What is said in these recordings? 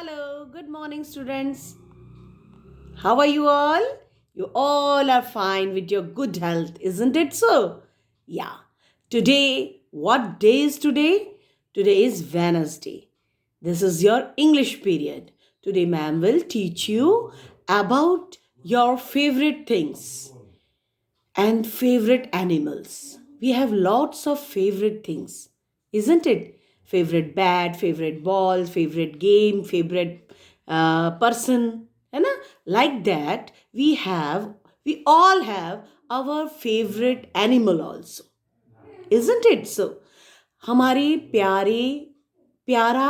Hello, good morning, students. How are you all? You all are fine with your good health, isn't it so? Yeah. Today, what day is today? Today is Wednesday. This is your English period. Today, ma'am will teach you about your favorite things and favorite animals. We have lots of favorite things, isn't it? Favorite bat, favorite ball, favorite game, favorite person, and like that we all have our favorite animal also, isn't it? So, हमारे प्यारे प्यारा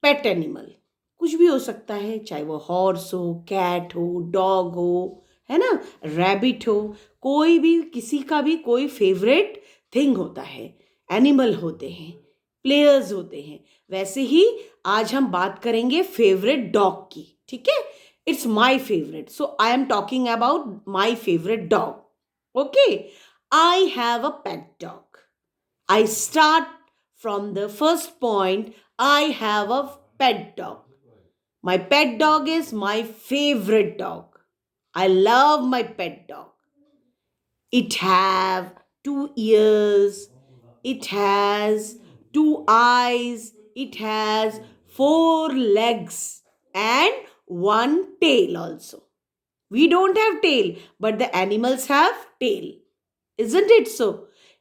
pet animal कुछ भी हो सकता है, चाहे वो हॉर्स हो, कैट हो, डॉग हो, है ना, रैबिट हो, कोई भी, किसी का भी कोई फेवरेट थिंग होता है, एनिमल होते हैं, प्लेयर्स होते हैं। वैसे ही आज हम बात करेंगे फेवरेट डॉग की, ठीक है? It's my favourite, so I am talking about my favourite dog. Okay, I have a pet dog. I start from the first point. I have a pet dog. My pet dog is my favorite dog. I love my pet dog. It have 2 ears. It has 2 eyes. It has 4 legs and one tail also. We don't have tail, but the animals have tail. Isn't it so?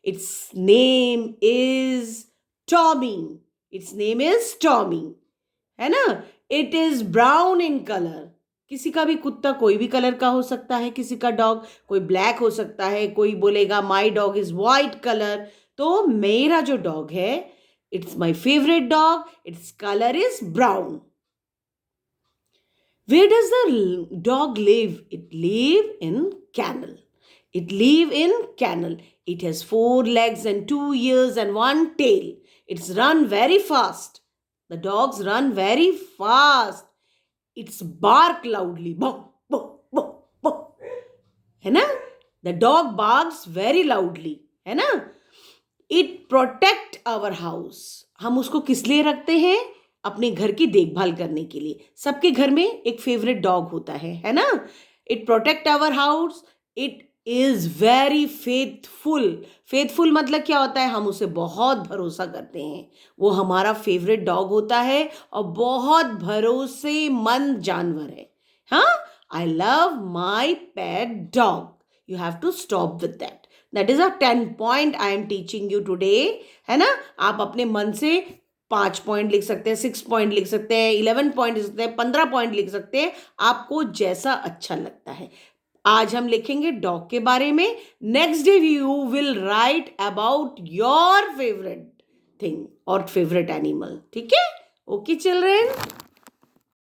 Its name is Tommy. Its name is Tommy. है ना? It is brown in color. किसी का भी कुत्ता कोई भी colour का हो सकता है, किसी का डॉग कोई ब्लैक हो सकता है, कोई बोलेगा my dog is white colour. तो मेरा जो डॉग है, it's my favourite dog, its colour is brown. Where does the dog live? It live in kennel. It live in kennel. It has 4 legs and 2 ears and one tail. It's run very fast. The dogs run very fast. It's bark loudly. Bow, bow, bow, bow. है ना? The dog barks very loudly. है ना? It protect our house. हम उसको किस लिए रखते हैं? अपने घर की देखभाल करने के लिए। सबके घर में एक फेवरेट डॉग होता है ना? It protect our house. It is very faithful. Faithful मतलब क्या होता है? हम उसे बहुत भरोसा करते हैं। वो हमारा फेवरेट डॉग होता है और बहुत भरोसेमंद जानवर है। हाँ, I love my pet dog. You have to stop with that. That is a 10 point I am teaching you today, है ना? आप अपने मन से 5 पॉइंट लिख सकते हैं, 6 पॉइंट लिख सकते हैं, 11 पॉइंट लिख सकते हैं, 15 पॉइंट लिख सकते हैं, आपको जैसा अच्छा लगता है। आज हम लिखेंगे डॉग के बारे में। Next day you will write about your favourite thing और फेवरेट एनिमल। ठीक है? Okay children.